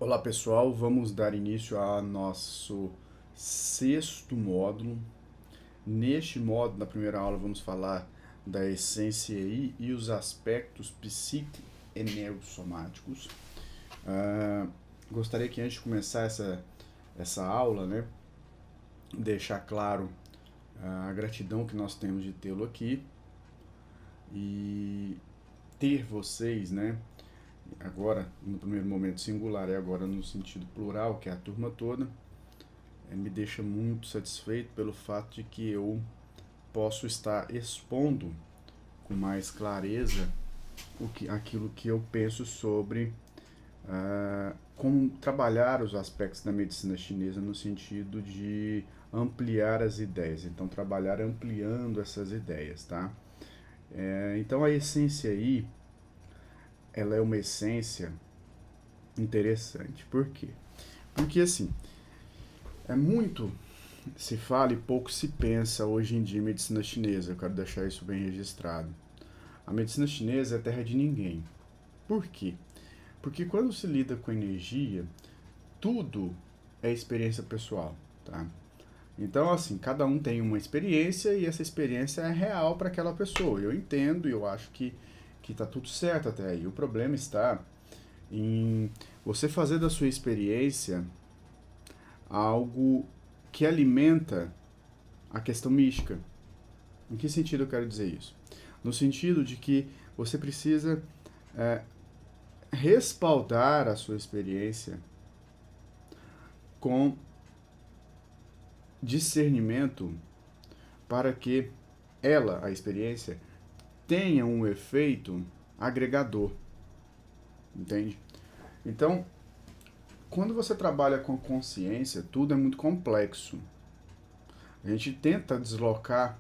Olá pessoal, vamos dar início ao nosso sexto módulo. Neste módulo, na primeira aula, vamos falar da essência e os aspectos psicoenergossomáticos. Ah, Gostaria que antes de começar essa aula, né, deixar claro a gratidão que nós temos de tê-lo aqui e ter vocês, né, agora no primeiro momento singular e agora no sentido plural, que é a turma toda, me deixa muito satisfeito pelo fato de que eu posso estar expondo com mais clareza aquilo que eu penso sobre como trabalhar os aspectos da medicina chinesa no sentido de ampliar as ideias. Então, trabalhar ampliando essas ideias, tá? Então, a essência aí, ela é uma essência interessante. Por quê? Porque, assim, é muito se fala e pouco se pensa hoje em dia em medicina chinesa. Eu quero deixar isso bem registrado. A medicina chinesa é terra de ninguém. Por quê? Porque quando se lida com energia, tudo é experiência pessoal, tá? Então, assim, cada um tem uma experiência e essa experiência é real para aquela pessoa. Eu entendo e eu acho que tá tudo certo até aí. O problema está em você fazer da sua experiência algo que alimenta a questão mística. Em que sentido eu quero dizer isso? No sentido de que você precisa é, respaldar a sua experiência com discernimento para que ela, a experiência, tenha um efeito agregador, entende? Então, quando você trabalha com consciência, tudo é muito complexo. A gente tenta deslocar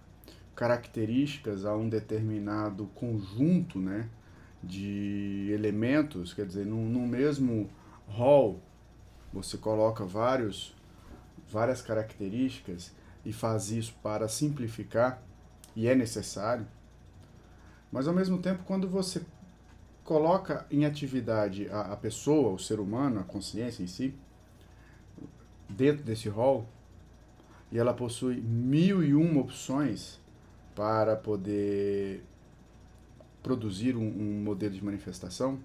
características a um determinado conjunto, né, de elementos, quer dizer, no mesmo rol você coloca várias características e faz isso para simplificar, e é necessário, mas ao mesmo tempo, quando você coloca em atividade a pessoa, o ser humano, a consciência em si, dentro desse rol, e ela possui mil e uma opções para poder produzir um modelo de manifestação,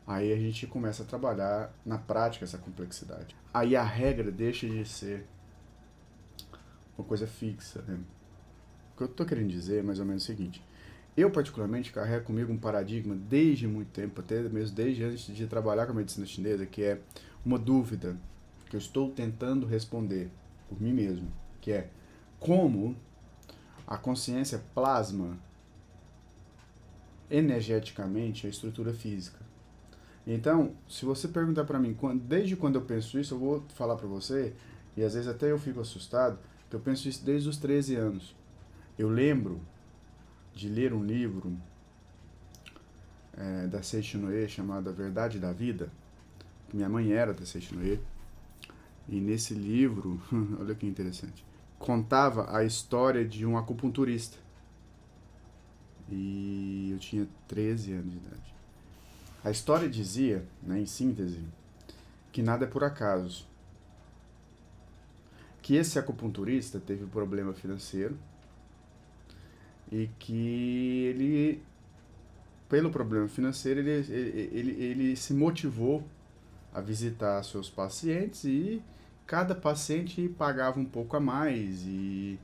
aí a gente começa a trabalhar na prática essa complexidade. Aí a regra deixa de ser uma coisa fixa, né? O que eu estou querendo dizer é mais ou menos o seguinte: eu, particularmente, carrego comigo um paradigma desde muito tempo, até mesmo desde antes de trabalhar com a medicina chinesa, que é uma dúvida que eu estou tentando responder por mim mesmo, que é como a consciência plasma energeticamente a estrutura física. Então, se você perguntar para mim, desde quando eu penso isso, eu vou falar para você, e às vezes até eu fico assustado, que eu penso isso desde os 13 anos. Eu lembro de ler um livro da Seiichi Noe chamado A Verdade da Vida. Minha mãe era da Seiichi Noe. E nesse livro, olha que interessante, contava a história de um acupunturista. E eu tinha 13 anos de idade. A história dizia, né, em síntese, que nada é por acaso. Que esse acupunturista teve um problema financeiro e que ele, pelo problema financeiro, ele se motivou a visitar seus pacientes e cada paciente pagava um pouco a mais. E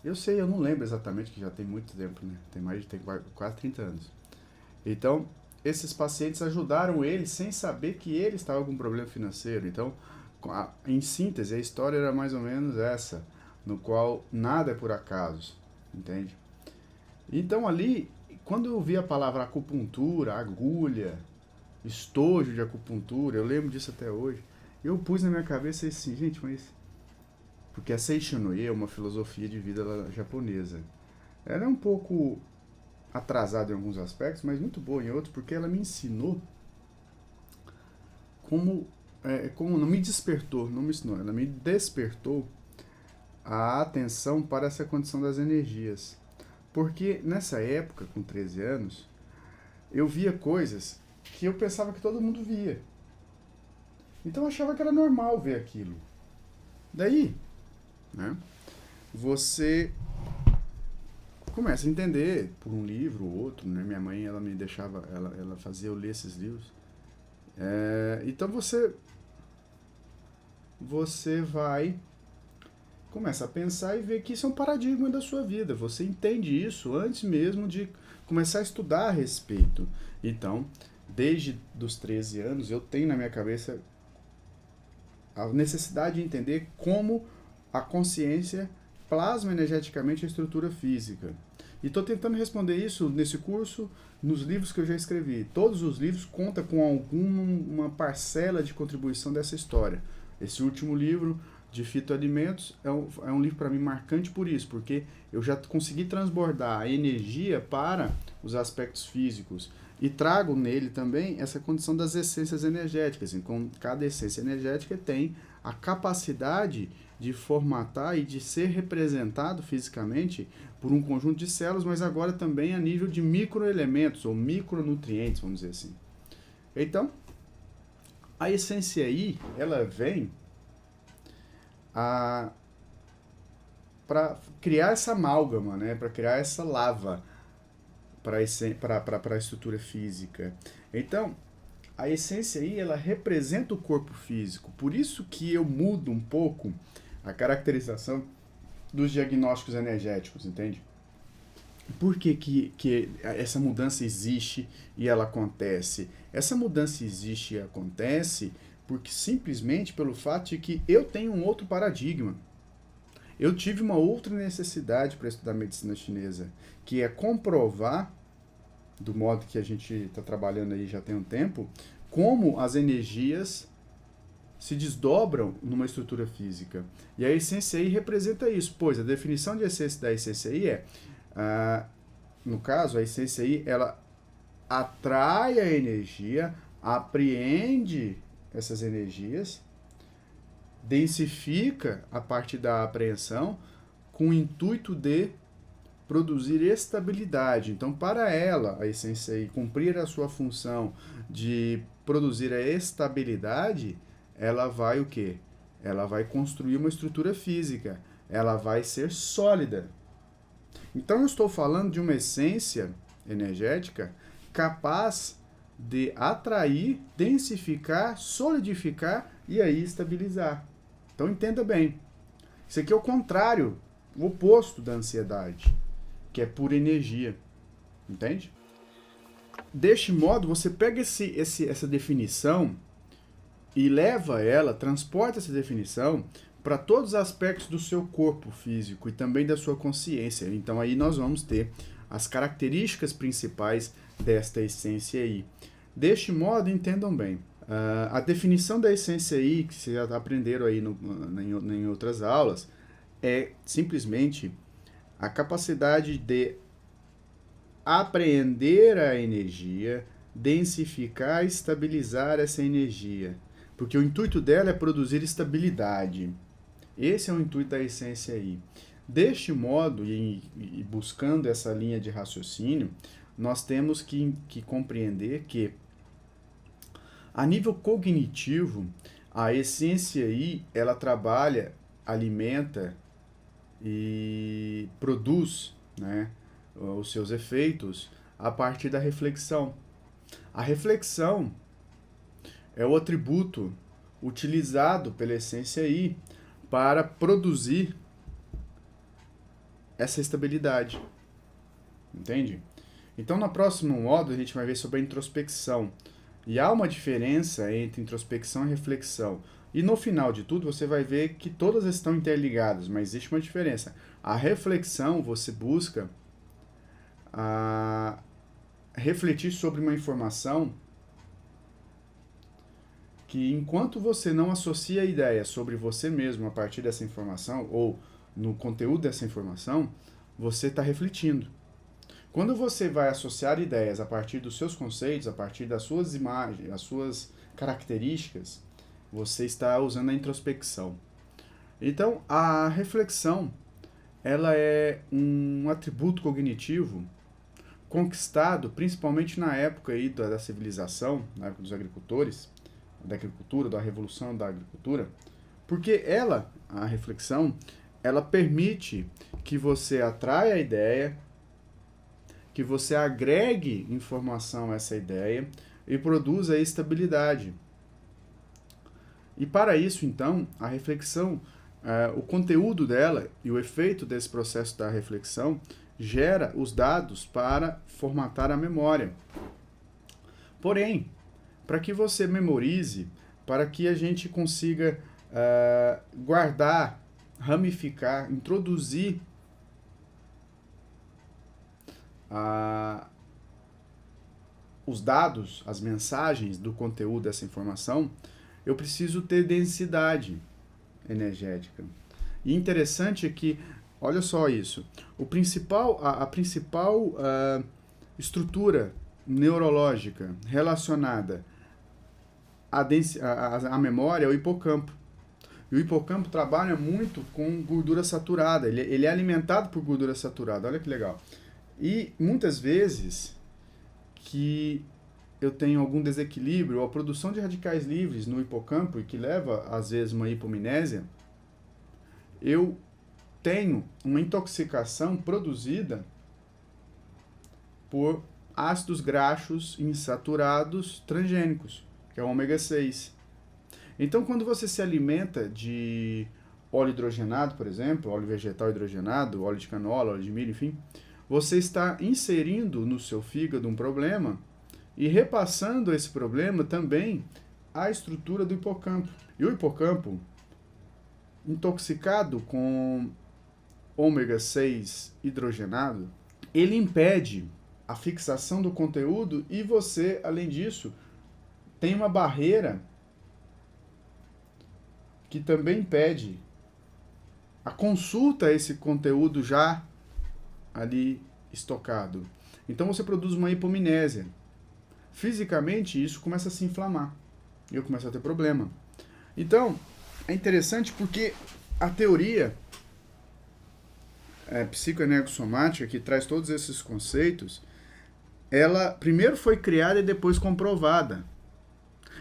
eu sei, eu não lembro exatamente, que já tem muito tempo, né? Tem quase 30 anos. Então, esses pacientes ajudaram ele sem saber que ele estava com problema financeiro. Então, em síntese, a história era mais ou menos essa, no qual nada é por acaso, entende? Então ali, quando eu vi a palavra acupuntura, agulha, estojo de acupuntura, eu lembro disso até hoje, eu pus na minha cabeça assim, gente, mas... Porque a Seisho é uma filosofia de vida japonesa. Ela é um pouco atrasada em alguns aspectos, mas muito boa em outros, porque ela me ensinou como não me despertou, não me ensinou, ela me despertou a atenção para essa condição das energias. Porque nessa época, com 13 anos, eu via coisas que eu pensava que todo mundo via. Então eu achava que era normal ver aquilo. Daí, né, você começa a entender por um livro ou outro, né? Minha mãe, ela me deixava, ela fazia eu ler esses livros. Então você vai começa a pensar e ver que isso é um paradigma da sua vida. Você entende isso antes mesmo de começar a estudar a respeito. Então, desde os 13 anos, eu tenho na minha cabeça a necessidade de entender como a consciência plasma energeticamente a estrutura física. E estou tentando responder isso nesse curso, nos livros que eu já escrevi. Todos os livros contam com alguma parcela de contribuição dessa história. Esse último livro, de fitoalimentos, é um livro para mim marcante por isso, porque eu já consegui transbordar a energia para os aspectos físicos e trago nele também essa condição das essências energéticas. Então, cada essência energética tem a capacidade de formatar e de ser representado fisicamente por um conjunto de células, mas agora também a nível de microelementos ou micronutrientes, vamos dizer assim. Então, a essência I, ela vem para criar essa amálgama, né? Para criar essa lava para a estrutura física. Então, a essência aí, ela representa o corpo físico. Por isso que eu mudo um pouco a caracterização dos diagnósticos energéticos, entende? Por que essa mudança existe e ela acontece? Essa mudança existe e acontece porque simplesmente pelo fato de que eu tenho um outro paradigma. Eu tive uma outra necessidade para estudar medicina chinesa, que é comprovar, do modo que a gente está trabalhando aí já tem um tempo, como as energias se desdobram numa estrutura física. E a essência I representa isso, pois a definição de essência da essência I é, no caso, a essência I, ela atrai a energia, apreende essas energias, densifica a partir da apreensão com o intuito de produzir estabilidade. Então, para ela, a essência I, cumprir a sua função de produzir a estabilidade, ela vai o quê? Ela vai construir uma estrutura física, ela vai ser sólida. Então, eu estou falando de uma essência energética capaz de atrair, densificar, solidificar e aí estabilizar. Então entenda bem. Isso aqui é o contrário, o oposto da ansiedade, que é pura energia. Entende? Deste modo, você pega essa definição e leva ela, transporta essa definição para todos os aspectos do seu corpo físico e também da sua consciência. Então aí nós vamos ter as características principais desta essência I. Deste modo, entendam bem, a definição da essência I, que vocês já aprenderam aí em outras aulas, é simplesmente a capacidade de apreender a energia, densificar e estabilizar essa energia. Porque o intuito dela é produzir estabilidade. Esse é o intuito da essência I. Deste modo, e buscando essa linha de raciocínio, nós temos que compreender que, a nível cognitivo, a essência I, ela trabalha, alimenta e produz, né, os seus efeitos a partir da reflexão. A reflexão é o atributo utilizado pela essência I para produzir essa estabilidade. Entende? Então, no próximo módulo, a gente vai ver sobre a introspecção. E há uma diferença entre introspecção e reflexão. E no final de tudo, você vai ver que todas estão interligadas, mas existe uma diferença. A reflexão, você busca refletir sobre uma informação que, enquanto você não associa a ideia sobre você mesmo a partir dessa informação, ou no conteúdo dessa informação, você está refletindo. Quando você vai associar ideias a partir dos seus conceitos, a partir das suas imagens, as suas características, você está usando a introspecção. Então, a reflexão, ela é um atributo cognitivo conquistado principalmente na época aí da civilização, na época dos agricultores, da agricultura, da revolução da agricultura, porque a reflexão, ela permite que você atraia a ideia, que você agregue informação a essa ideia e produza estabilidade. E para isso, então, a reflexão, o conteúdo dela e o efeito desse processo da reflexão gera os dados para formatar a memória. Porém, para que você memorize, para que a gente consiga guardar, ramificar, introduzir os dados, as mensagens do conteúdo dessa informação, eu preciso ter densidade energética. E interessante é que, olha só isso, a principal estrutura neurológica relacionada à memória é o hipocampo. E o hipocampo trabalha muito com gordura saturada, ele é alimentado por gordura saturada, olha que legal. E muitas vezes que eu tenho algum desequilíbrio ou a produção de radicais livres no hipocampo e que leva às vezes uma hipomnésia, eu tenho uma intoxicação produzida por ácidos graxos insaturados transgênicos, que é o ômega 6. Então, quando você se alimenta de óleo hidrogenado, por exemplo, óleo vegetal hidrogenado, óleo de canola, óleo de milho, enfim, você está inserindo no seu fígado um problema e repassando esse problema também à estrutura do hipocampo. E o hipocampo, intoxicado com ômega 6 hidrogenado, ele impede a fixação do conteúdo e você, além disso, tem uma barreira que também impede a consulta a esse conteúdo já ali estocado. Então você produz uma hipomnésia. Fisicamente isso começa a se inflamar e eu começo a ter problema. Então é interessante porque a teoria psicoenergossomática, que traz todos esses conceitos, ela primeiro foi criada e depois comprovada.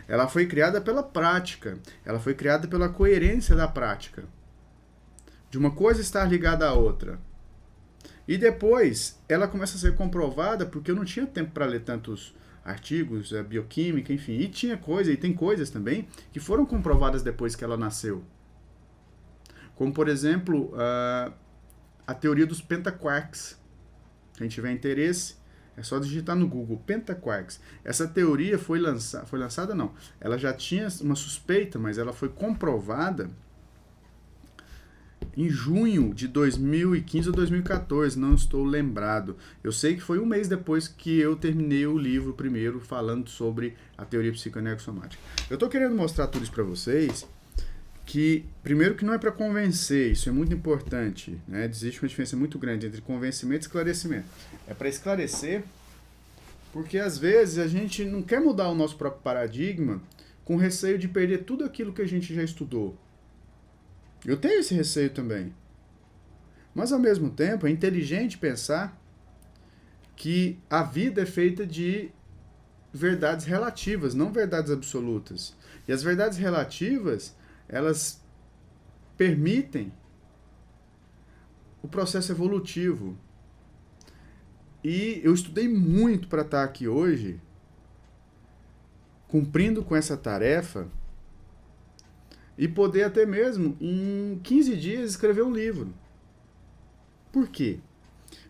Ela foi criada pela prática, ela foi criada pela coerência da prática, de uma coisa estar ligada à outra. E depois ela começa a ser comprovada porque eu não tinha tempo para ler tantos artigos, bioquímica, enfim, e tinha coisa, e tem coisas também que foram comprovadas depois que ela nasceu. Como, por exemplo, a teoria dos pentaquarks. Quem tiver interesse, é só digitar no Google, pentaquarks. Essa teoria foi lançada não, ela já tinha uma suspeita, mas ela foi comprovada em junho de 2015 ou 2014, não estou lembrado. Eu sei que foi um mês depois que eu terminei o livro primeiro, falando sobre a teoria psicoenergossomática. Eu estou querendo mostrar tudo isso para vocês, que, primeiro, que não é para convencer, isso é muito importante, né? Existe uma diferença muito grande entre convencimento e esclarecimento. É para esclarecer, porque às vezes a gente não quer mudar o nosso próprio paradigma com receio de perder tudo aquilo que a gente já estudou. Eu tenho esse receio também. Mas, ao mesmo tempo, é inteligente pensar que a vida é feita de verdades relativas, não verdades absolutas. E as verdades relativas, elas permitem o processo evolutivo. E eu estudei muito para estar aqui hoje, cumprindo com essa tarefa, e poder até mesmo, em 15 dias, escrever um livro. Por quê?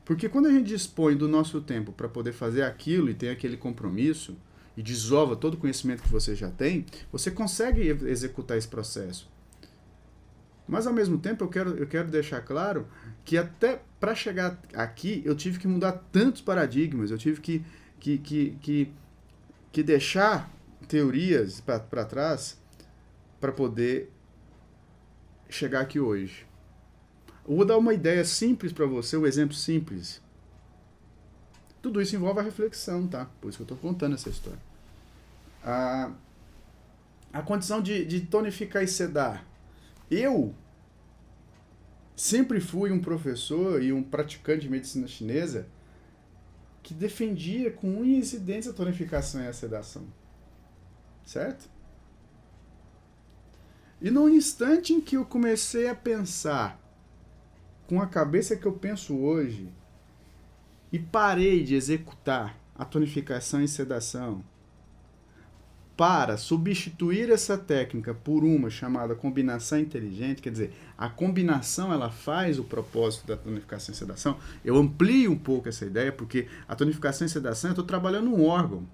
Porque quando a gente dispõe do nosso tempo para poder fazer aquilo e tem aquele compromisso, e desova todo o conhecimento que você já tem, você consegue executar esse processo. Mas, ao mesmo tempo, eu quero deixar claro que até para chegar aqui, eu tive que mudar tantos paradigmas, eu tive que deixar teorias para trás para poder chegar aqui hoje. Eu vou dar uma ideia simples para você, um exemplo simples. Tudo isso envolve a reflexão, tá? Por isso que eu estou contando essa história. A condição de tonificar e sedar. Eu sempre fui um professor e um praticante de medicina chinesa que defendia com unhas e dentes a tonificação e a sedação. Certo? E no instante em que eu comecei a pensar com a cabeça que eu penso hoje e parei de executar a tonificação e sedação para substituir essa técnica por uma chamada combinação inteligente, quer dizer, a combinação ela faz o propósito da tonificação e sedação. Eu amplio um pouco essa ideia, porque a tonificação e sedação, eu estou trabalhando um órgão,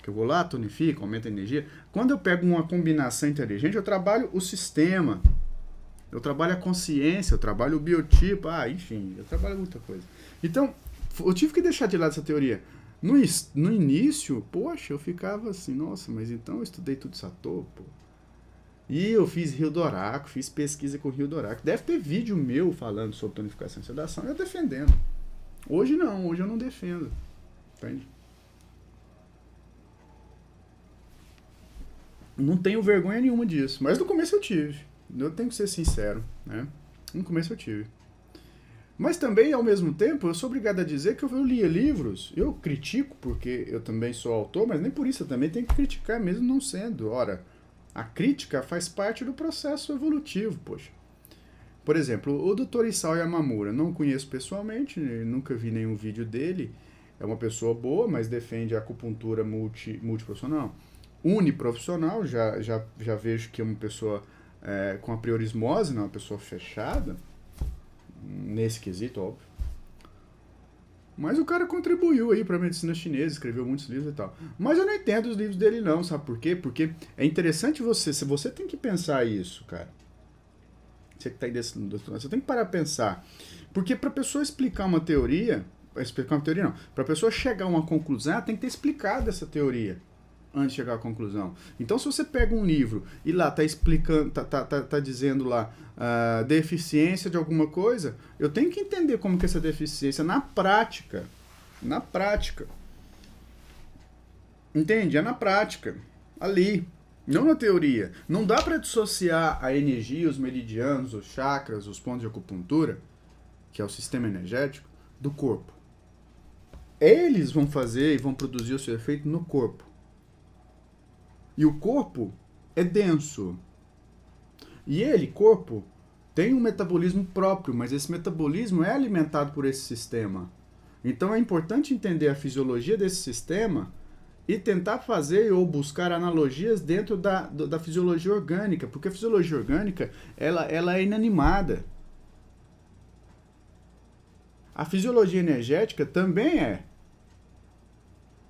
que eu vou lá, tonifico, aumento a energia. Quando eu pego uma combinação inteligente, eu trabalho o sistema, eu trabalho a consciência, eu trabalho o biotipo, enfim, eu trabalho muita coisa. Então, eu tive que deixar de lado essa teoria. No início, poxa, eu ficava assim, nossa, mas então eu estudei tudo isso à toa, pô. E eu fiz Rio Doraco, fiz pesquisa com Rio Doraco. Deve ter vídeo meu falando sobre tonificação e sedação, eu defendendo. Hoje não, hoje eu não defendo. Entende? Não tenho vergonha nenhuma disso, mas no começo eu tive. Eu tenho que ser sincero, né? No começo eu tive. Mas também, ao mesmo tempo, eu sou obrigado a dizer que eu lia livros, eu critico porque eu também sou autor, mas nem por isso eu também tenho que criticar, mesmo não sendo. Ora, a crítica faz parte do processo evolutivo, poxa. Por exemplo, o Dr. Isao Yamamura, não conheço pessoalmente, nunca vi nenhum vídeo dele, é uma pessoa boa, mas defende a acupuntura multiprofissional. Uniprofissional, já vejo que é uma pessoa com a priorismose, não é uma pessoa fechada, nesse quesito, óbvio. Mas o cara contribuiu aí pra medicina chinesa, escreveu muitos livros e tal. Mas eu não entendo os livros dele não, sabe por quê? Porque é interessante você tem que pensar isso, cara. Você que tá aí você tem que parar a pensar. Porque pra pessoa explicar uma teoria não, pra pessoa chegar a uma conclusão, ela tem que ter explicado essa teoria antes de chegar à conclusão. Então, se você pega um livro e lá tá explicando, tá dizendo lá deficiência de alguma coisa, eu tenho que entender como que essa deficiência na prática, entende? É na prática, ali, não na teoria. Não dá para dissociar a energia, os meridianos, os chakras, os pontos de acupuntura, que é o sistema energético, do corpo. Eles vão fazer e vão produzir o seu efeito no corpo. E o corpo é denso. E corpo, tem um metabolismo próprio, mas esse metabolismo é alimentado por esse sistema. Então é importante entender a fisiologia desse sistema e tentar fazer ou buscar analogias dentro da fisiologia orgânica, porque a fisiologia orgânica ela é inanimada. A fisiologia energética também é.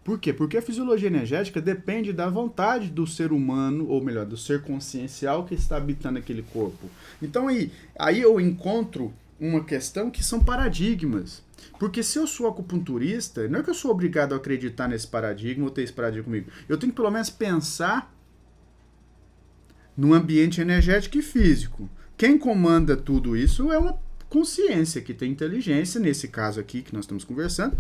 Por quê? Porque a fisiologia energética depende da vontade do ser humano, ou melhor, do ser consciencial que está habitando aquele corpo. Então aí eu encontro uma questão que são paradigmas. Porque se eu sou acupunturista, não é que eu sou obrigado a acreditar nesse paradigma ou ter esse paradigma comigo. Eu tenho que pelo menos pensar no ambiente energético e físico. Quem comanda tudo isso é uma consciência que tem inteligência, nesse caso aqui que nós estamos conversando,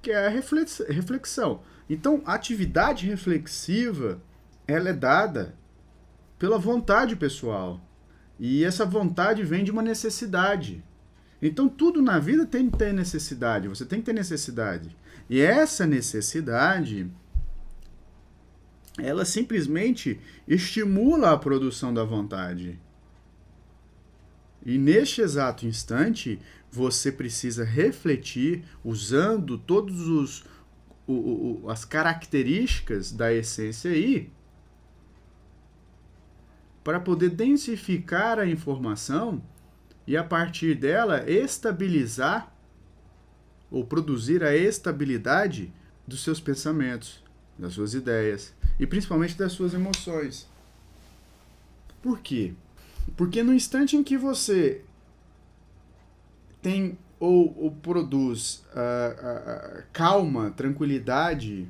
que é a reflexão. Então, a atividade reflexiva, ela é dada pela vontade pessoal. E essa vontade vem de uma necessidade. Então, tudo na vida tem que ter necessidade. Você tem que ter necessidade. E essa necessidade, ela simplesmente estimula a produção da vontade. E neste exato instante, você precisa refletir usando todas as características da essência aí para poder densificar a informação e a partir dela estabilizar ou produzir a estabilidade dos seus pensamentos, das suas ideias e principalmente das suas emoções. Por quê? Porque no instante em que você tem ou produz calma, tranquilidade,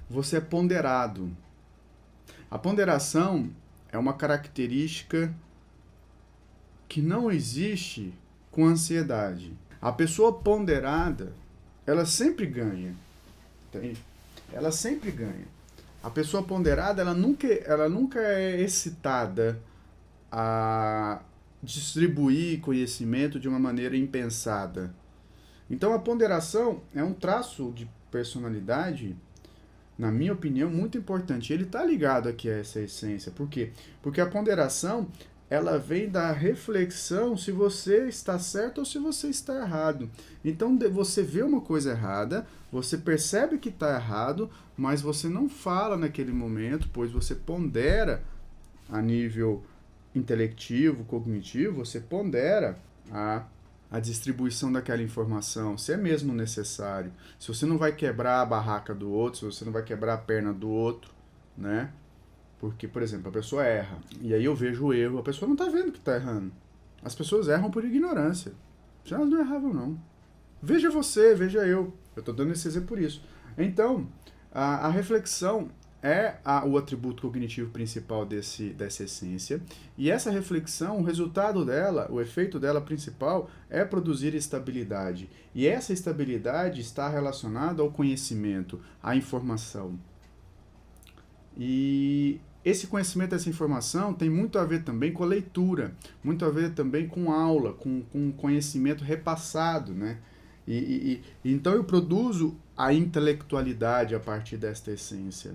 você é ponderado. A ponderação é uma característica que não existe com ansiedade. A pessoa ponderada, ela sempre ganha. Entende? Ela sempre ganha. A pessoa ponderada, ela nunca é excitada a distribuir conhecimento de uma maneira impensada. Então a ponderação é um traço de personalidade na minha opinião, muito importante. Ele está ligado aqui a essa essência. Por quê? Porque a ponderação, ela vem da reflexão se você está certo ou se você está errado. Então, você vê uma coisa errada, você percebe que está errado, mas você não fala naquele momento, pois você pondera a nível intelectivo, cognitivo, você pondera a distribuição daquela informação, se é mesmo necessário, se você não vai quebrar a barraca do outro, se você não vai quebrar a perna do outro, né? Porque, por exemplo, a pessoa erra, e aí eu vejo o erro, a pessoa não está vendo que está errando. As pessoas erram por ignorância. Já elas não erravam, não. Veja você, veja eu. Eu estou dando esse exemplo por isso. Então, a reflexão é o atributo cognitivo principal dessa essência. E essa reflexão, o resultado dela, o efeito dela principal é produzir estabilidade. E essa estabilidade está relacionada ao conhecimento, à informação. E esse conhecimento, essa informação tem muito a ver também com a leitura, muito a ver também com aula, com conhecimento repassado, né? Então eu produzo a intelectualidade a partir desta essência.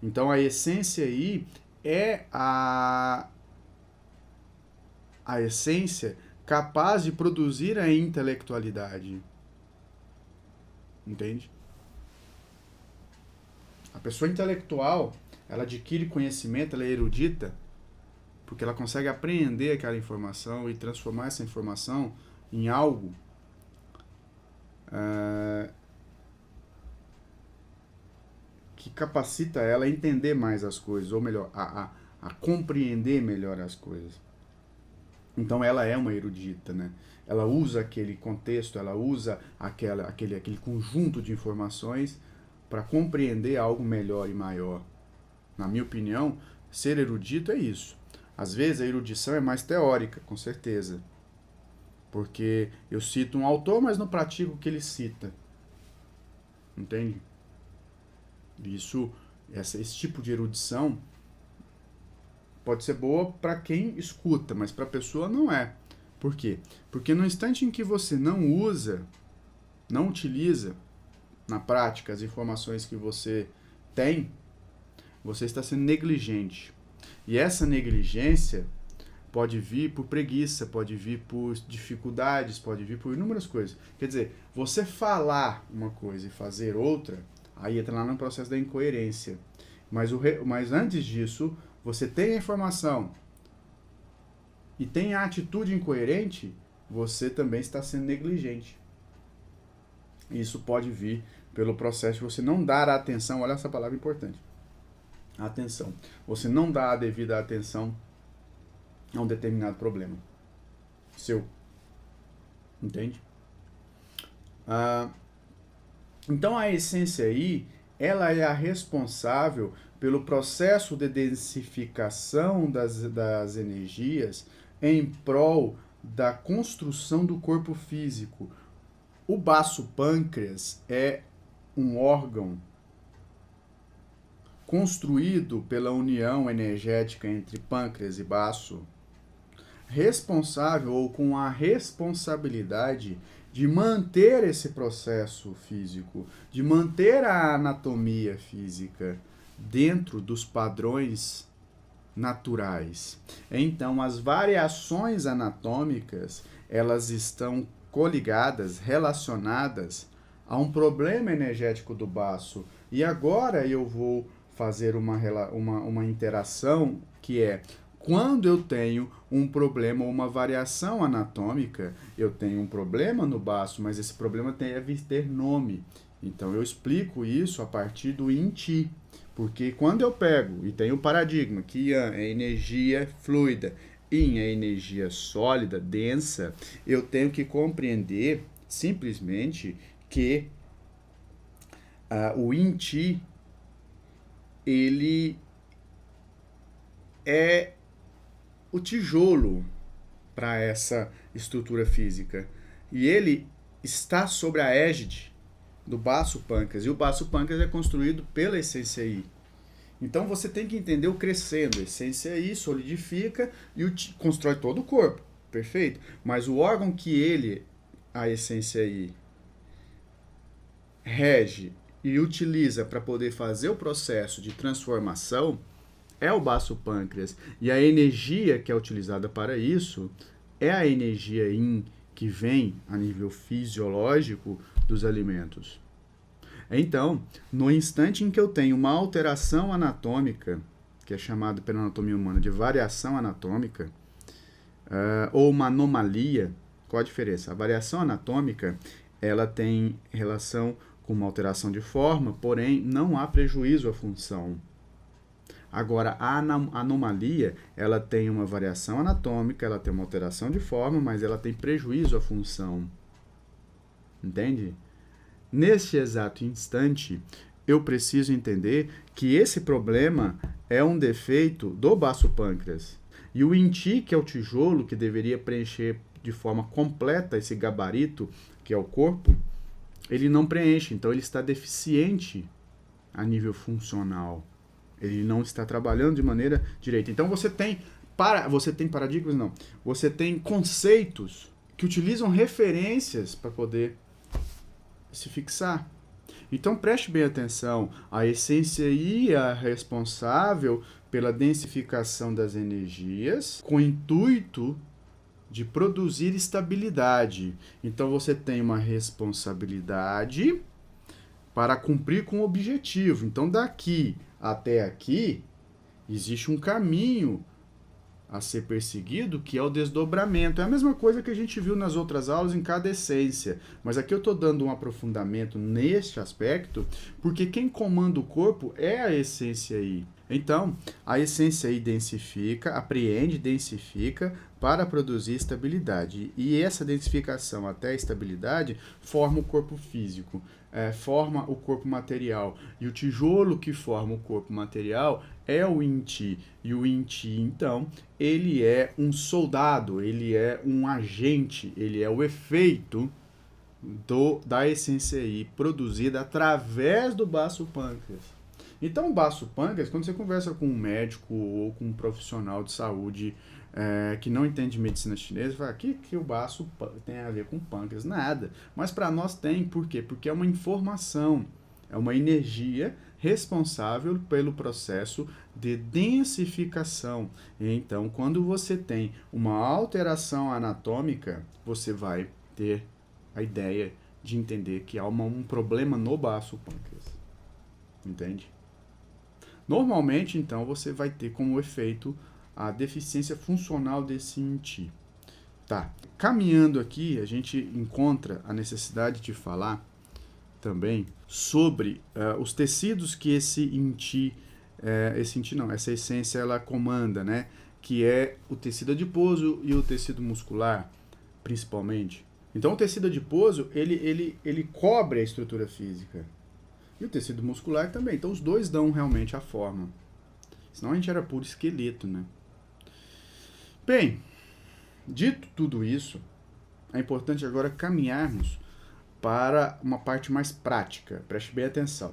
Então a essência aí é a essência capaz de produzir a intelectualidade. Entende? A pessoa intelectual, ela adquire conhecimento, ela é erudita, porque ela consegue apreender aquela informação e transformar essa informação em algo que capacita ela a entender mais as coisas, ou melhor, a compreender melhor as coisas. Então ela é uma erudita, né? Ela usa aquele contexto, ela usa aquele conjunto de informações para compreender algo melhor e maior. Na minha opinião, ser erudito é isso. Às vezes a erudição é mais teórica, com certeza. Porque eu cito um autor, mas não pratico o que ele cita. Entende? Esse tipo de erudição pode ser boa para quem escuta, mas para a pessoa não é. Por quê? Porque no instante em que você não usa, não utiliza na prática as informações que você tem, você está sendo negligente. E essa negligência pode vir por preguiça, pode vir por dificuldades, pode vir por inúmeras coisas. Quer dizer, você falar uma coisa e fazer outra, aí entra lá no processo da incoerência. Mas antes disso, você tem a informação e tem a atitude incoerente, você também está sendo negligente. Isso pode vir pelo processo de você não dar atenção, olha essa palavra importante, atenção. Você não dá a devida atenção a um determinado problema seu. Entende? Então a essência aí, ela é a responsável pelo processo de densificação das energias em prol da construção do corpo físico. O baço pâncreas é um órgão construído pela união energética entre pâncreas e baço, responsável ou com a responsabilidade de manter esse processo físico, de manter a anatomia física dentro dos padrões naturais. Então, as variações anatômicas, elas estão coligadas, relacionadas a um problema energético do baço. E agora eu vou fazer uma interação que é: quando eu tenho um problema ou uma variação anatômica, eu tenho um problema no baço, mas esse problema deve ter nome. Então eu explico isso a partir do Yin-Chi. Porque quando eu pego e tenho o paradigma que Yang é energia fluida, Yin é energia sólida, densa, eu tenho que compreender simplesmente que o Yin-Chi, ele é o tijolo para essa estrutura física. E ele está sobre a égide do baço pâncreas. E o baço pâncreas é construído pela essência I. Então você tem que entender o crescendo. A essência I solidifica e constrói todo o corpo. Perfeito? Mas o órgão que a essência I, rege e utiliza para poder fazer o processo de transformação é o baço pâncreas. E a energia que é utilizada para isso é a energia yin que vem a nível fisiológico dos alimentos. Então, no instante em que eu tenho uma alteração anatômica, que é chamado pela anatomia humana de variação anatômica, ou uma anomalia, qual a diferença? A variação anatômica, ela tem relação com uma alteração de forma, porém não há prejuízo à função. Agora, a anomalia, ela tem uma variação anatômica, ela tem uma alteração de forma, mas ela tem prejuízo à função. Entende? Neste exato instante, eu preciso entender que esse problema é um defeito do baço pâncreas. E o inti, que é o tijolo que deveria preencher de forma completa esse gabarito, que é o corpo, ele não preenche, então ele está deficiente a nível funcional. Ele não está trabalhando de maneira direita. Então você tem paradigmas, não. Você tem conceitos que utilizam referências para poder se fixar. Então preste bem atenção. A essência I é responsável pela densificação das energias com o intuito de produzir estabilidade. Então você tem uma responsabilidade para cumprir com o objetivo. Então daqui até aqui existe um caminho a ser perseguido, que é o desdobramento. É a mesma coisa que a gente viu nas outras aulas em cada essência, mas aqui eu estou dando um aprofundamento neste aspecto, porque quem comanda o corpo é a essência I. Então, a essência I densifica, apreende, densifica para produzir estabilidade. E essa densificação até a estabilidade forma o corpo físico, forma o corpo material. E o tijolo que forma o corpo material é o inti. E o inti, então, ele é um soldado, ele é um agente, ele é o efeito da essência I produzida através do baço pâncreas. Então, o baço pâncreas, quando você conversa com um médico ou com um profissional de saúde que não entende medicina chinesa, fala, que o baço tem a ver com pâncreas? Nada. Mas para nós tem, por quê? Porque é uma informação, é uma energia responsável pelo processo de densificação. Então, quando você tem uma alteração anatômica, você vai ter a ideia de entender que há um problema no baço pâncreas. Entende? Normalmente, então, você vai ter como efeito a deficiência funcional desse inti. Tá. Caminhando aqui, a gente encontra a necessidade de falar também sobre os tecidos que essa essência ela comanda, né? Que é o tecido adiposo e o tecido muscular, principalmente. Então, o tecido adiposo, ele cobre a estrutura física. E o tecido muscular também. Então, os dois dão realmente a forma. Senão a gente era puro esqueleto, né? Bem, dito tudo isso, é importante agora caminharmos para uma parte mais prática. Preste bem atenção.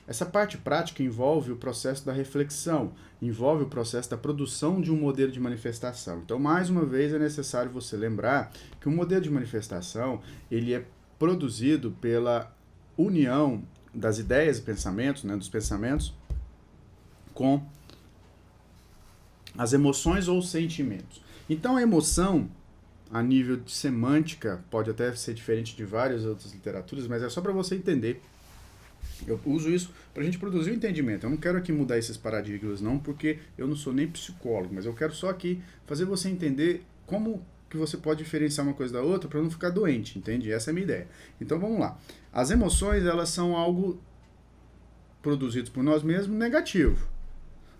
Essa parte prática envolve o processo da reflexão, envolve o processo da produção de um modelo de manifestação. Então, mais uma vez, é necessário você lembrar que o modelo de manifestação ele é produzido pela união das ideias e pensamentos, né, dos pensamentos, com as emoções ou sentimentos. Então, a emoção, a nível de semântica, pode até ser diferente de várias outras literaturas, mas é só para você entender. Eu uso isso para a gente produzir o entendimento. Eu não quero aqui mudar esses paradigmas, não, porque eu não sou nem psicólogo, mas eu quero só aqui fazer você entender como que você pode diferenciar uma coisa da outra para não ficar doente, entende? Essa é a minha ideia. Então, vamos lá. As emoções, elas são algo produzido por nós mesmos negativo.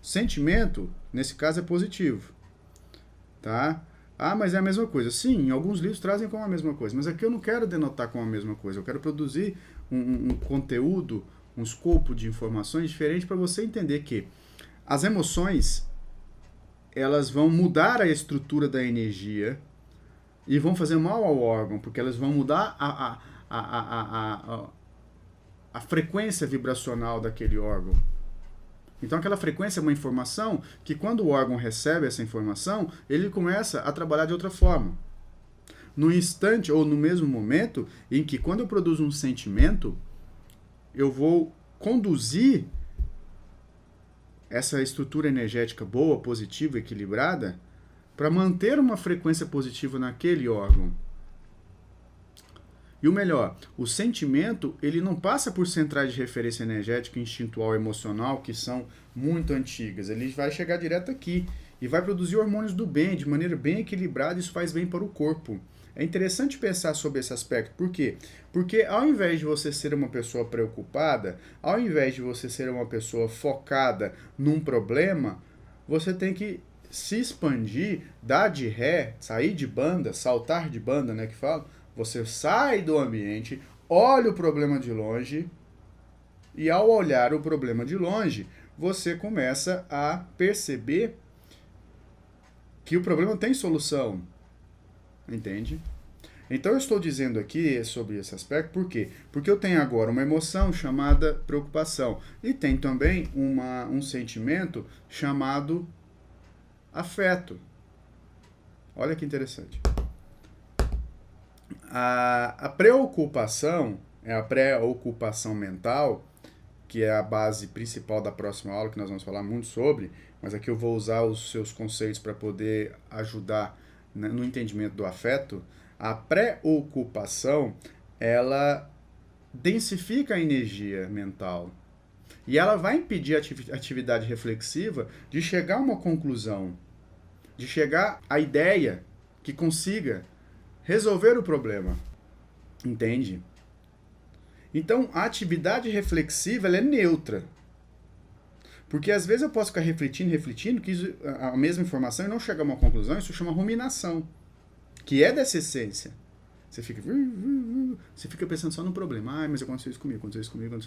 Sentimento, nesse caso, é positivo. Tá? Ah, mas é a mesma coisa. Sim, em alguns livros trazem como a mesma coisa, mas aqui eu não quero denotar como a mesma coisa. Eu quero produzir um conteúdo, um escopo de informações diferente para você entender que as emoções, elas vão mudar a estrutura da energia e vão fazer mal ao órgão, porque elas vão mudar a frequência vibracional daquele órgão. Então, aquela frequência é uma informação que, quando o órgão recebe essa informação, ele começa a trabalhar de outra forma. No instante ou no mesmo momento em que, quando eu produzo um sentimento, eu vou conduzir essa estrutura energética boa, positiva, equilibrada, para manter uma frequência positiva naquele órgão. E o melhor, o sentimento, ele não passa por centrais de referência energética, instintual, emocional, que são muito antigas. Ele vai chegar direto aqui e vai produzir hormônios do bem, de maneira bem equilibrada, isso faz bem para o corpo. É interessante pensar sobre esse aspecto. Por quê? Porque ao invés de você ser uma pessoa preocupada, ao invés de você ser uma pessoa focada num problema, você tem que se expandir, dar de ré, sair de banda, saltar de banda, né, que fala. Você sai do ambiente, olha o problema de longe, e ao olhar o problema de longe, você começa a perceber que o problema tem solução. Entende? Então eu estou dizendo aqui sobre esse aspecto, por quê? Porque eu tenho agora uma emoção chamada preocupação e tem também um sentimento chamado afeto. Olha que interessante. A preocupação é a pré-ocupação mental, que é a base principal da próxima aula, que nós vamos falar muito sobre, mas aqui eu vou usar os seus conceitos para poder ajudar, né, no entendimento do afeto. A preocupação, ela densifica a energia mental e ela vai impedir a atividade reflexiva de chegar a uma conclusão, de chegar à ideia que consiga resolver o problema. Entende? Então, a atividade reflexiva ela é neutra. Porque às vezes eu posso ficar refletindo, que a mesma informação e não chegar a uma conclusão, isso chama ruminação, que é dessa essência. Você fica pensando só no problema. Mas aconteceu isso comigo, aconteceu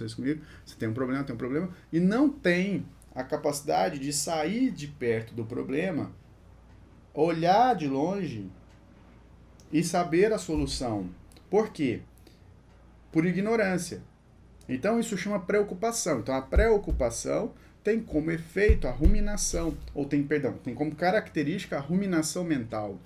isso comigo. Você tem um problema, e não tem a capacidade de sair de perto do problema, olhar de longe e saber a solução. Por quê? Por ignorância. Então isso chama preocupação. Então a preocupação tem como efeito a ruminação, tem como característica a ruminação mental.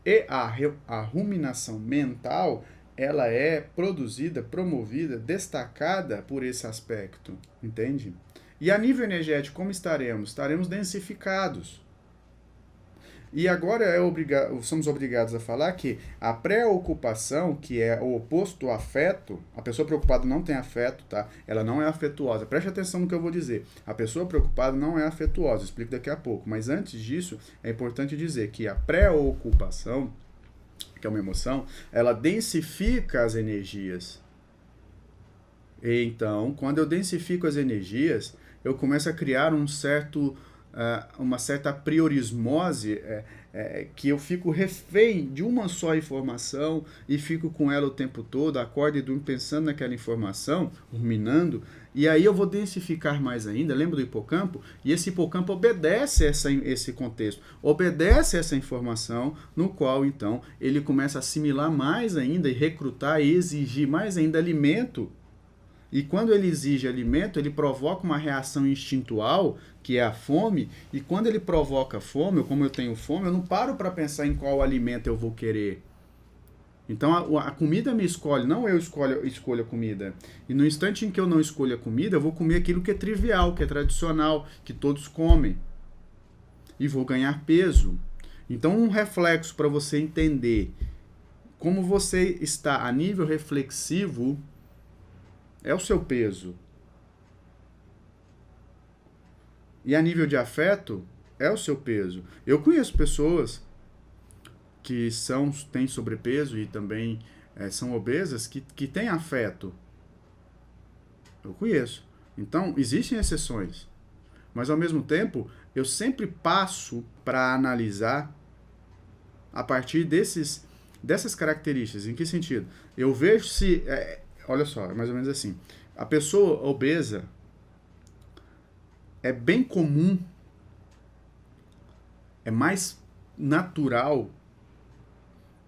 E a ruminação mental, ela é produzida, promovida, destacada por esse aspecto, entende? E a nível energético, como estaremos? Estaremos densificados. E agora somos obrigados a falar que a preocupação, que é o oposto do afeto, a pessoa preocupada não tem afeto, tá? Ela não é afetuosa. Preste atenção no que eu vou dizer. A pessoa preocupada não é afetuosa, explico daqui a pouco. Mas antes disso, é importante dizer que a preocupação, que é uma emoção, ela densifica as energias. E então, quando eu densifico as energias, eu começo a criar uma certa priorismose, que eu fico refém de uma só informação e fico com ela o tempo todo, acordo e durmo pensando naquela informação, ruminando, e aí eu vou densificar mais ainda, lembra do hipocampo? E esse hipocampo obedece esse contexto, obedece essa informação, no qual então ele começa a assimilar mais ainda e recrutar e exigir mais ainda alimento. E quando ele exige alimento, ele provoca uma reação instintual, que é a fome, e quando ele provoca fome, como eu tenho fome, eu não paro para pensar em qual alimento eu vou querer. Então a comida me escolhe, não eu escolho a comida. E no instante em que eu não escolho a comida, eu vou comer aquilo que é trivial, que é tradicional, que todos comem. E vou ganhar peso. Então um reflexo para você entender como você está a nível reflexivo é o seu peso. E a nível de afeto, é o seu peso. Eu conheço pessoas que têm sobrepeso e também são obesas que têm afeto. Eu conheço. Então, existem exceções. Mas, ao mesmo tempo, eu sempre passo para analisar a partir dessas características. Em que sentido? Eu vejo se... olha só, é mais ou menos assim. A pessoa obesa é bem comum, é mais natural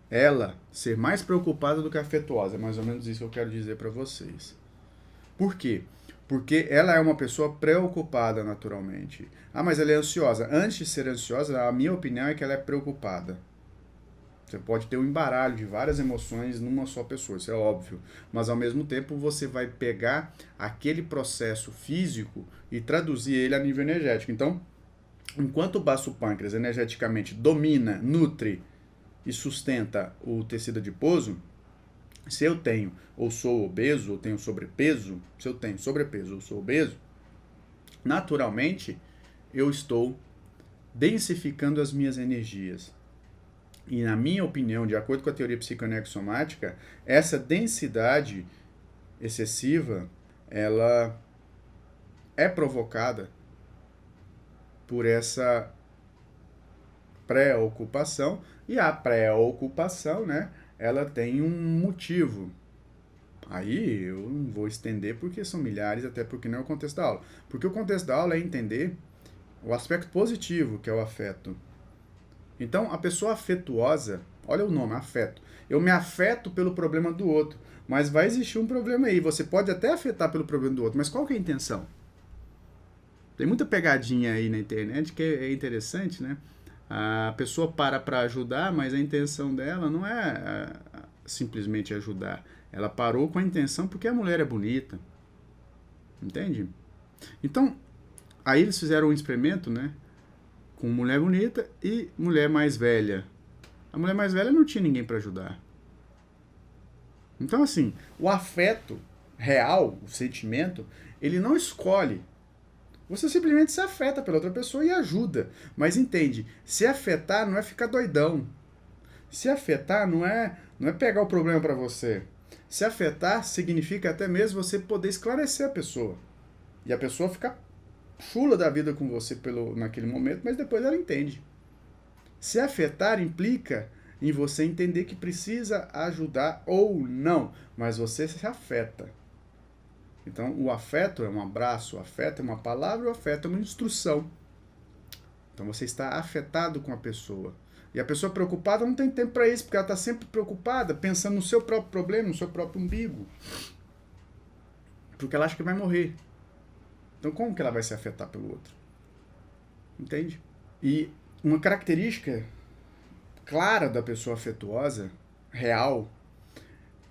ela ser mais preocupada do que afetuosa. É mais ou menos isso que eu quero dizer para vocês. Por quê? Porque ela é uma pessoa preocupada naturalmente. Mas ela é ansiosa. Antes de ser ansiosa, a minha opinião é que ela é preocupada. Você pode ter um embaralho de várias emoções numa só pessoa, isso é óbvio. Mas ao mesmo tempo você vai pegar aquele processo físico e traduzir ele a nível energético. Então, enquanto o baço pâncreas energeticamente domina, nutre e sustenta o tecido adiposo, se eu tenho ou sou obeso ou tenho sobrepeso, se eu tenho sobrepeso ou sou obeso, naturalmente eu estou densificando as minhas energias. E na minha opinião, de acordo com a teoria psicoanexomática, essa densidade excessiva, ela é provocada por essa pré-ocupação, e a pré-ocupação, né, ela tem um motivo. Aí eu não vou estender porque são milhares, até porque não é o contexto da aula. Porque o contexto da aula é entender o aspecto positivo, que é o afeto. Então, a pessoa afetuosa, olha o nome, afeto. Eu me afeto pelo problema do outro, mas vai existir um problema aí. Você pode até afetar pelo problema do outro, mas qual que é a intenção? Tem muita pegadinha aí na internet que é interessante, né? A pessoa para ajudar, mas a intenção dela não é simplesmente ajudar. Ela parou com a intenção porque a mulher é bonita. Entende? Então, aí eles fizeram um experimento, né? Com mulher bonita e mulher mais velha. A mulher mais velha não tinha ninguém para ajudar. Então, assim, o afeto real, o sentimento, ele não escolhe. Você simplesmente se afeta pela outra pessoa e ajuda. Mas entende, se afetar não é ficar doidão. Se afetar não é pegar o problema para você. Se afetar significa até mesmo você poder esclarecer a pessoa. E a pessoa ficar chula da vida com você naquele momento, mas depois ela entende. Se afetar implica em você entender que precisa ajudar ou não, mas você se afeta. Então, o afeto é um abraço, o afeto é uma palavra, o afeto é uma instrução. Então, você está afetado com a pessoa. E a pessoa preocupada não tem tempo para isso, porque ela está sempre preocupada, pensando no seu próprio problema, no seu próprio umbigo. Porque ela acha que vai morrer. Então, como que ela vai se afetar pelo outro? Entende? E uma característica clara da pessoa afetuosa, real,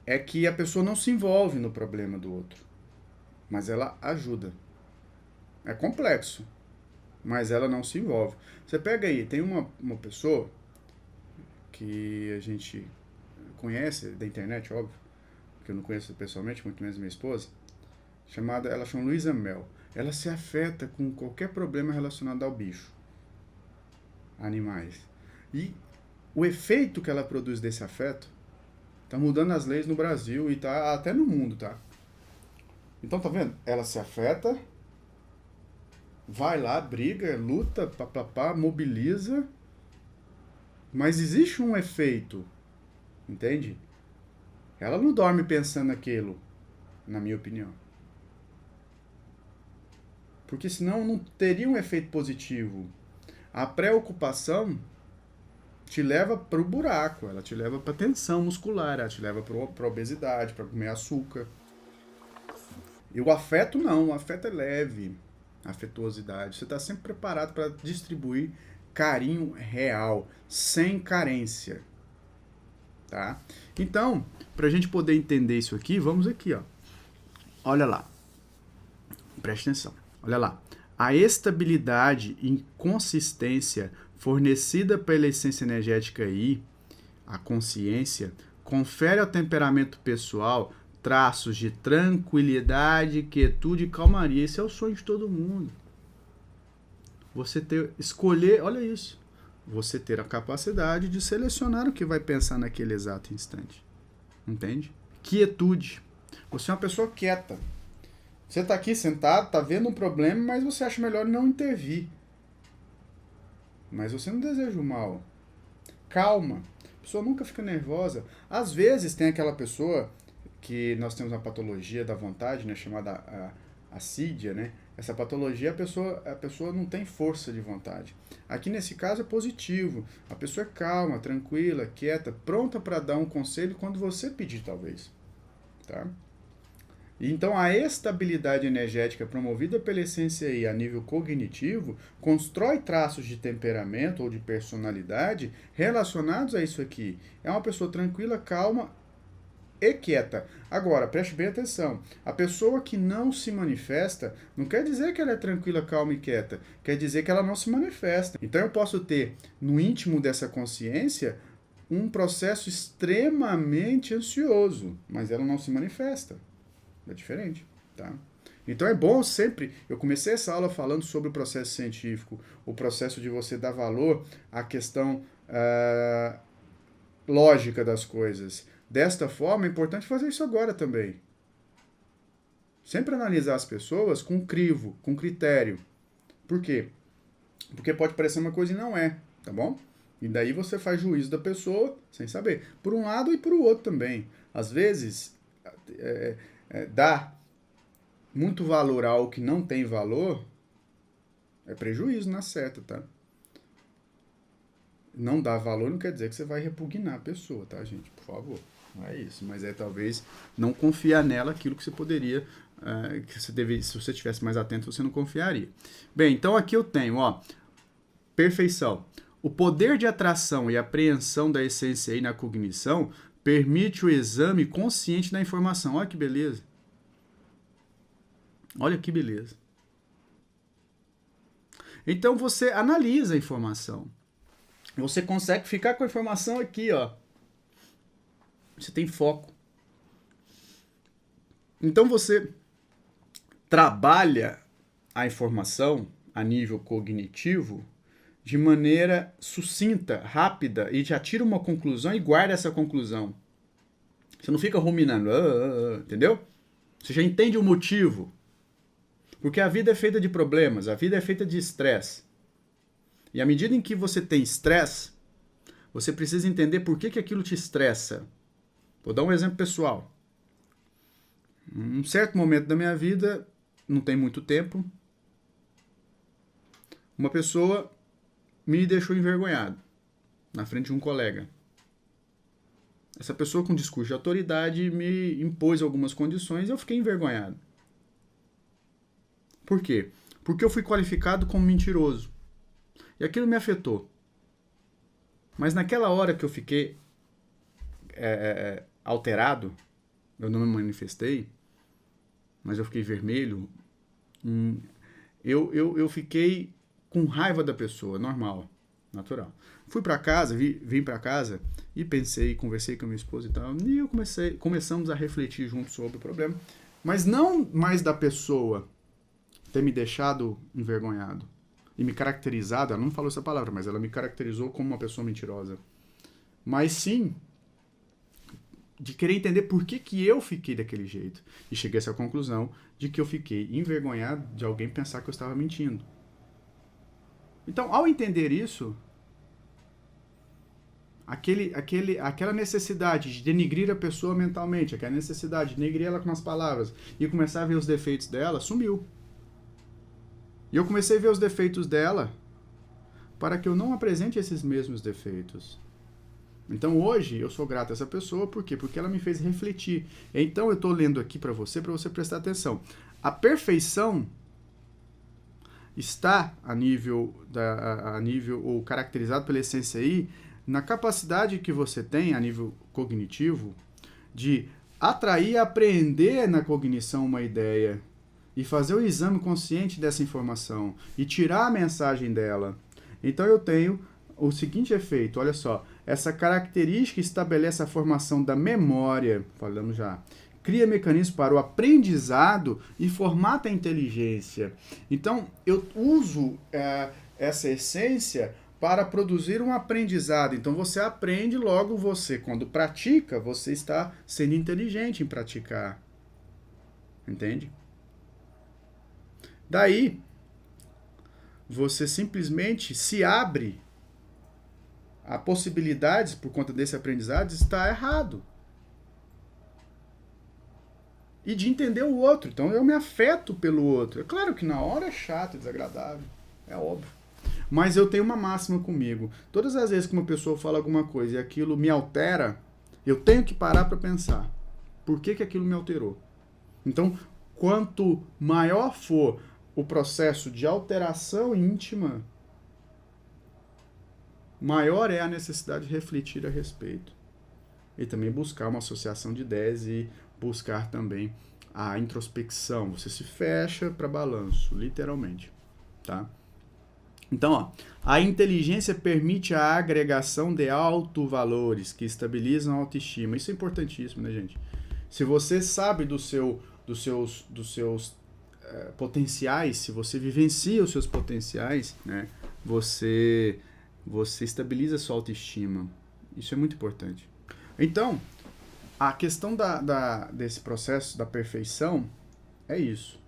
é que a pessoa não se envolve no problema do outro, mas ela ajuda. É complexo, mas ela não se envolve. Você pega aí, tem uma pessoa que a gente conhece da internet, óbvio, que eu não conheço pessoalmente, muito menos minha esposa, ela chama Luísa Mel. Ela se afeta com qualquer problema relacionado ao bicho, animais. E o efeito que ela produz desse afeto tá mudando as leis no Brasil e tá até no mundo, tá? Então, tá vendo? Ela se afeta, vai lá, briga, luta, papapá, mobiliza, mas existe um efeito, entende? Ela não dorme pensando naquilo, na minha opinião. Porque senão não teria um efeito positivo. A preocupação te leva para o buraco, ela te leva para tensão muscular, ela te leva para obesidade, para comer açúcar. E o afeto não, o afeto é leve, a afetuosidade. Você está sempre preparado para distribuir carinho real, sem carência. Tá? Então, para a gente poder entender isso aqui, vamos aqui, ó. Olha lá. Preste atenção. Olha lá. A estabilidade e consistência fornecida pela essência energética I, a consciência, confere ao temperamento pessoal traços de tranquilidade, quietude e calmaria. Esse é o sonho de todo mundo. Você escolher, olha isso. Você ter a capacidade de selecionar o que vai pensar naquele exato instante. Entende? Quietude. Você é uma pessoa quieta. Você está aqui sentado, está vendo um problema, mas você acha melhor não intervir. Mas você não deseja o mal. Calma. A pessoa nunca fica nervosa. Às vezes tem aquela pessoa que nós temos uma patologia da vontade, né, chamada assídia, né? Essa patologia, a pessoa não tem força de vontade. Aqui nesse caso é positivo. A pessoa é calma, tranquila, quieta, pronta para dar um conselho quando você pedir, talvez. Tá? Então, a estabilidade energética promovida pela essência I a nível cognitivo constrói traços de temperamento ou de personalidade relacionados a isso aqui. É uma pessoa tranquila, calma e quieta. Agora, preste bem atenção. A pessoa que não se manifesta não quer dizer que ela é tranquila, calma e quieta. Quer dizer que ela não se manifesta. Então, eu posso ter, no íntimo dessa consciência, um processo extremamente ansioso, mas ela não se manifesta. É diferente, tá? Então é bom sempre. Eu comecei essa aula falando sobre o processo científico, o processo de você dar valor à questão lógica das coisas. Desta forma, é importante fazer isso agora também. Sempre analisar as pessoas com crivo, com critério. Por quê? Porque pode parecer uma coisa e não é, tá bom? E daí você faz juízo da pessoa sem saber. Por um lado e por outro também. Às vezes, dar muito valor a algo que não tem valor é prejuízo na certa, tá? Não dar valor não quer dizer que você vai repugnar a pessoa, tá, gente? Por favor. Não é isso. Mas é talvez não confiar nela aquilo que você poderia, que você deveria, se você estivesse mais atento, você não confiaria. Bem, então aqui eu tenho, ó, perfeição. O poder de atração e apreensão da essência I na cognição permite o exame consciente da informação. Olha que beleza. Olha que beleza. Então você analisa a informação. Você consegue ficar com a informação aqui, ó. Você tem foco. Então você trabalha a informação a nível cognitivo de maneira sucinta, rápida, e já tira uma conclusão e guarda essa conclusão. Você não fica ruminando, entendeu? Você já entende o motivo. Porque a vida é feita de problemas, a vida é feita de estresse. E à medida em que você tem estresse, você precisa entender por que aquilo te estressa. Vou dar um exemplo pessoal. Um certo momento da minha vida, não tem muito tempo, uma pessoa me deixou envergonhado na frente de um colega. Essa pessoa com discurso de autoridade me impôs algumas condições e eu fiquei envergonhado. Por quê? Porque eu fui qualificado como mentiroso. E aquilo me afetou. Mas naquela hora que eu fiquei alterado, eu não me manifestei, mas eu fiquei vermelho, eu fiquei com raiva da pessoa, normal, natural. Fui para casa, vim para casa e pensei, conversei com a minha esposa e tal, e começamos a refletir juntos sobre o problema, mas não mais da pessoa ter me deixado envergonhado e me caracterizado, ela não falou essa palavra, mas ela me caracterizou como uma pessoa mentirosa, mas sim de querer entender por que eu fiquei daquele jeito. E cheguei a essa conclusão de que eu fiquei envergonhado de alguém pensar que eu estava mentindo. Então, ao entender isso, aquela necessidade de denigrir a pessoa mentalmente, aquela necessidade de denigrir ela com as palavras e começar a ver os defeitos dela, sumiu. E eu comecei a ver os defeitos dela para que eu não apresente esses mesmos defeitos. Então hoje eu sou grato a essa pessoa, por quê? Porque ela me fez refletir. Então eu estou lendo aqui para você prestar atenção. A perfeição está a nível ou caracterizado pela essência I, na capacidade que você tem a nível cognitivo de atrair e apreender na cognição uma ideia e fazer o exame consciente dessa informação e tirar a mensagem dela. Então eu tenho o seguinte efeito, olha só, essa característica estabelece a formação da memória, falamos já, cria mecanismos para o aprendizado e formata a inteligência. Então, eu uso essa essência para produzir um aprendizado. Então, você aprende, logo você, quando pratica, você está sendo inteligente em praticar. Entende? Daí, você simplesmente se abre a possibilidades, por conta desse aprendizado, está errado. E de entender o outro. Então eu me afeto pelo outro. É claro que na hora é chato, desagradável. É óbvio. Mas eu tenho uma máxima comigo. Todas as vezes que uma pessoa fala alguma coisa e aquilo me altera, eu tenho que parar para pensar. Por que aquilo me alterou? Então, quanto maior for o processo de alteração íntima, maior é a necessidade de refletir a respeito. E também buscar uma associação de ideias e buscar também a introspecção. Você se fecha para balanço, literalmente. Tá? Então, ó, a inteligência permite a agregação de autovalores que estabilizam a autoestima. Isso é importantíssimo, né, gente? Se você sabe dos seus potenciais, se você vivencia os seus potenciais, né, você estabiliza a sua autoestima. Isso é muito importante. Então, a questão desse processo da perfeição é isso.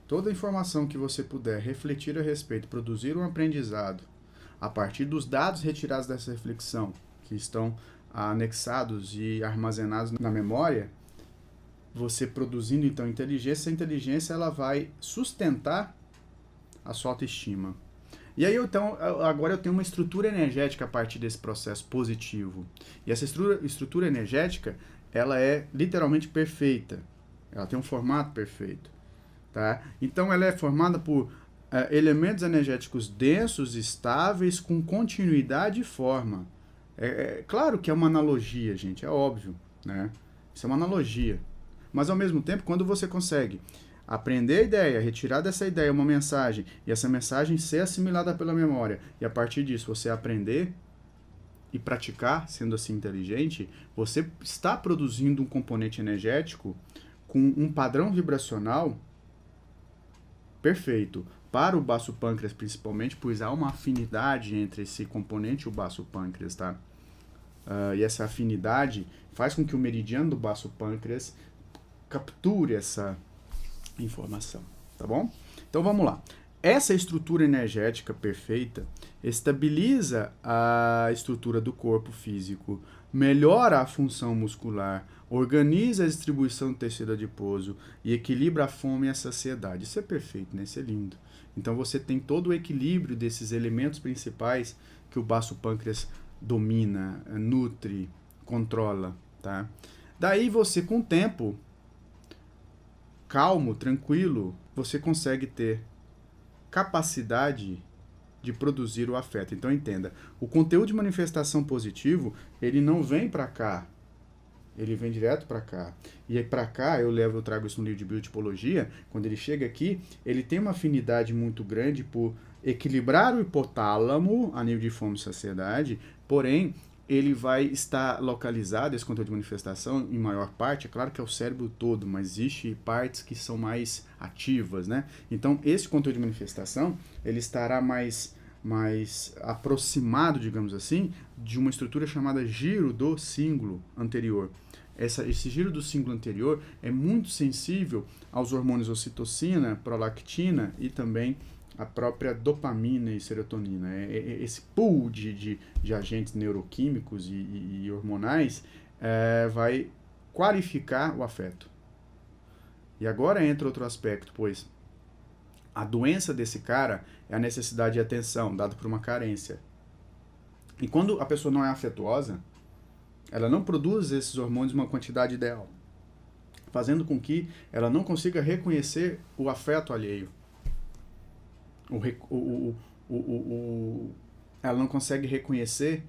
Toda informação que você puder refletir a respeito, produzir um aprendizado a partir dos dados retirados dessa reflexão, que estão anexados e armazenados na memória, você produzindo então inteligência, a inteligência ela vai sustentar a sua autoestima. E aí, então, agora eu tenho uma estrutura energética a partir desse processo positivo. E essa estrutura energética, ela é literalmente perfeita. Ela tem um formato perfeito. Tá? Então, ela é formada por elementos energéticos densos, estáveis, com continuidade e forma. Claro que é uma analogia, gente, é óbvio. Né? Isso é uma analogia. Mas, ao mesmo tempo, quando você consegue aprender a ideia, retirar dessa ideia uma mensagem, e essa mensagem ser assimilada pela memória, e a partir disso você aprender e praticar, sendo assim inteligente, você está produzindo um componente energético com um padrão vibracional perfeito. Para o baço pâncreas, principalmente, pois há uma afinidade entre esse componente e o baço pâncreas, tá? E essa afinidade faz com que o meridiano do baço pâncreas capture essa informação, tá bom? Então vamos lá. Essa estrutura energética perfeita estabiliza a estrutura do corpo físico, melhora a função muscular, organiza a distribuição do tecido adiposo e equilibra a fome e a saciedade. Isso é perfeito, né? Isso é lindo. Então você tem todo o equilíbrio desses elementos principais que o baço pâncreas domina, nutre, controla, tá? Daí você, com o tempo, calmo, tranquilo, você consegue ter capacidade de produzir o afeto. Então entenda, o conteúdo de manifestação positivo, ele não vem para cá, ele vem direto para cá. E aí para cá, eu trago isso no livro de biotipologia, quando ele chega aqui, ele tem uma afinidade muito grande por equilibrar o hipotálamo a nível de fome e saciedade, porém, ele vai estar localizado, esse conteúdo de manifestação, em maior parte, é claro que é o cérebro todo, mas existe partes que são mais ativas, né? Então, esse conteúdo de manifestação, ele estará mais aproximado, digamos assim, de uma estrutura chamada giro do cíngulo anterior. Esse giro do cíngulo anterior é muito sensível aos hormônios ocitocina, prolactina e também a própria dopamina e serotonina. Esse pool de agentes neuroquímicos e hormonais vai qualificar o afeto. E agora entra outro aspecto, pois a doença desse cara é a necessidade de atenção, dada por uma carência. E quando a pessoa não é afetuosa, ela não produz esses hormônios em uma quantidade ideal, fazendo com que ela não consiga reconhecer o afeto alheio. Ela não consegue reconhecer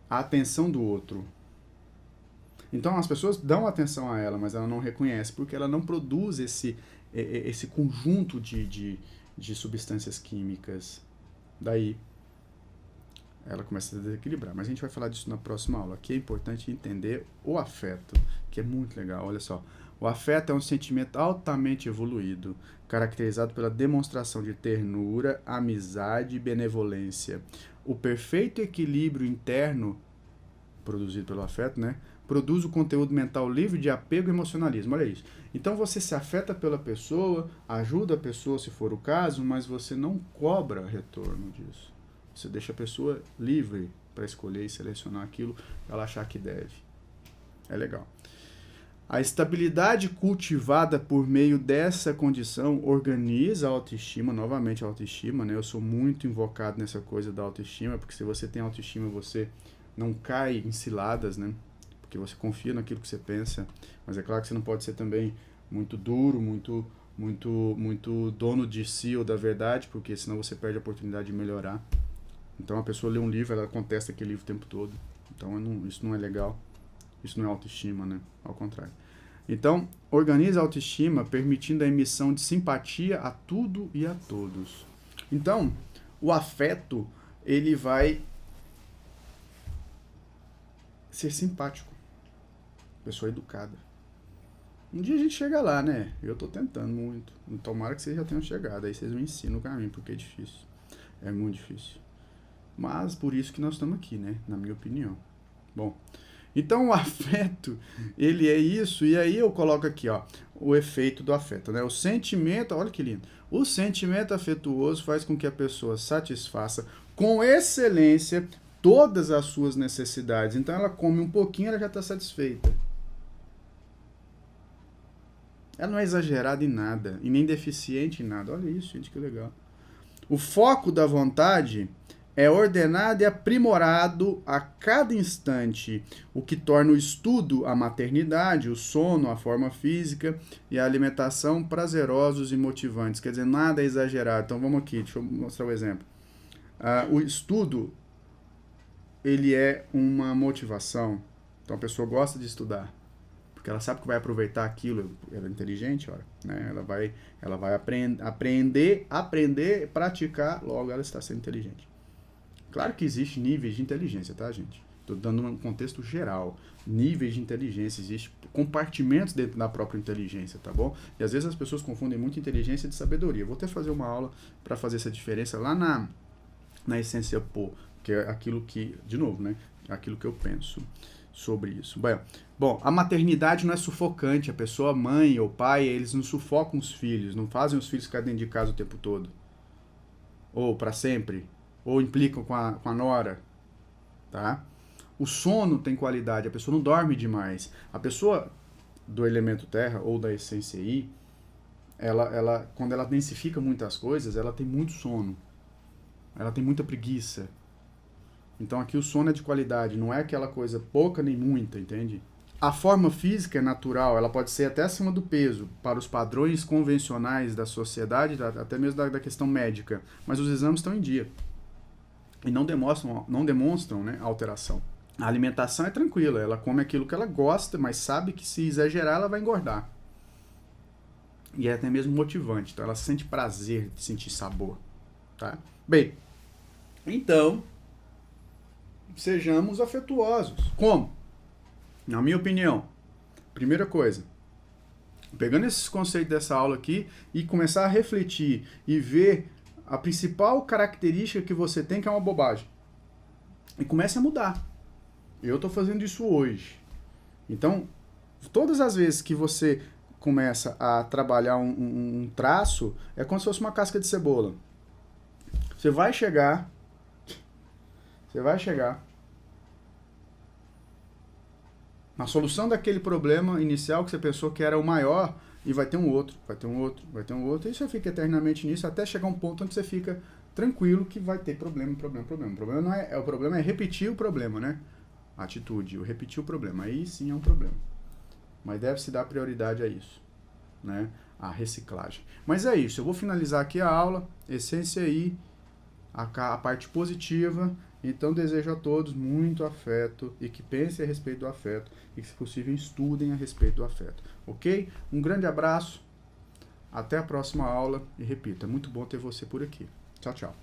a atenção do outro. Então as pessoas dão atenção a ela, mas ela não reconhece, porque ela não produz esse conjunto de substâncias químicas. Daí ela começa a desequilibrar. Mas a gente vai falar disso na próxima aula. Aqui é importante entender o afeto, que é muito legal. Olha só. O afeto é um sentimento altamente evoluído, caracterizado pela demonstração de ternura, amizade e benevolência. O perfeito equilíbrio interno produzido pelo afeto, né, produz o conteúdo mental livre de apego e emocionalismo. Olha isso. Então você se afeta pela pessoa, ajuda a pessoa se for o caso, mas você não cobra retorno disso. Você deixa a pessoa livre para escolher e selecionar aquilo que ela achar que deve. É legal. A estabilidade cultivada por meio dessa condição organiza a autoestima, novamente a autoestima, né? Eu sou muito invocado nessa coisa da autoestima, porque se você tem autoestima, você não cai em ciladas, né? Porque você confia naquilo que você pensa, mas é claro que você não pode ser também muito duro, muito dono de si ou da verdade, porque senão você perde a oportunidade de melhorar. Então a pessoa lê um livro, ela contesta aquele livro o tempo todo. Então isso não é legal. Isso não é autoestima, né? Ao contrário. Então, organize a autoestima permitindo a emissão de simpatia a tudo e a todos. Então, o afeto, ele vai ser simpático. Pessoa educada. Um dia a gente chega lá, né? Eu tô tentando muito. Tomara que vocês já tenham chegado. Aí vocês me ensinam o caminho, porque é difícil. É muito difícil. Mas por isso que nós estamos aqui, né? Na minha opinião. Bom, então o afeto, ele é isso. E aí eu coloco aqui, ó, o efeito do afeto, né? O sentimento, olha que lindo. O sentimento afetuoso faz com que a pessoa satisfaça com excelência todas as suas necessidades. Então ela come um pouquinho, ela já está satisfeita. Ela não é exagerada em nada, e nem deficiente em nada. Olha isso, gente, que legal. O foco da vontade é ordenado e aprimorado a cada instante, o que torna o estudo, a maternidade, o sono, a forma física e a alimentação prazerosos e motivantes. Quer dizer, nada é exagerado. Então vamos aqui, deixa eu mostrar o exemplo. O estudo, ele é uma motivação. Então a pessoa gosta de estudar, porque ela sabe que vai aproveitar aquilo. Ela é inteligente, olha, né? Ela vai aprender, praticar, logo ela está sendo inteligente. Claro que existe níveis de inteligência, tá, gente? Estou dando um contexto geral. Níveis de inteligência, existem compartimentos dentro da própria inteligência, tá bom? E às vezes as pessoas confundem muito inteligência de sabedoria. Eu vou até fazer uma aula para fazer essa diferença lá na essência pô, que é aquilo que, de novo, né? Aquilo que eu penso sobre isso. Bom, a maternidade não é sufocante. A pessoa, mãe ou pai, eles não sufocam os filhos, não fazem os filhos ficar dentro de casa o tempo todo. Ou para sempre. Ou implicam com a nora, tá? O sono tem qualidade, a pessoa não dorme demais. A pessoa do elemento terra ou da essência I, ela, quando ela densifica muitas coisas, ela tem muito sono. Ela tem muita preguiça. Então aqui o sono é de qualidade, não é aquela coisa pouca nem muita, entende? A forma física é natural, ela pode ser até acima do peso, para os padrões convencionais da sociedade, até mesmo da questão médica. Mas os exames estão em dia. E não demonstram, né, alteração. A alimentação é tranquila, ela come aquilo que ela gosta, mas sabe que se exagerar ela vai engordar. E é até mesmo motivante, então ela sente prazer de sentir sabor, tá? Bem, então, sejamos afetuosos. Como? Na minha opinião, primeira coisa, pegando esses conceitos dessa aula aqui e começar a refletir e ver a principal característica que você tem, que é uma bobagem. E comece a mudar. Eu estou fazendo isso hoje. Então, todas as vezes que você começa a trabalhar um traço, é como se fosse uma casca de cebola. Você vai chegar na solução daquele problema inicial que você pensou que era o maior, e vai ter um outro, e você fica eternamente nisso, até chegar um ponto onde você fica tranquilo que vai ter problema. O problema é repetir o problema, né? A atitude, repetir o problema. Aí sim é um problema. Mas deve-se dar prioridade a isso, né? A reciclagem. Mas é isso, eu vou finalizar aqui a aula, essência aí, a parte positiva. Então desejo a todos muito afeto e que pensem a respeito do afeto e que, se possível, estudem a respeito do afeto. Ok? Um grande abraço, até a próxima aula e repito, é muito bom ter você por aqui. Tchau, tchau.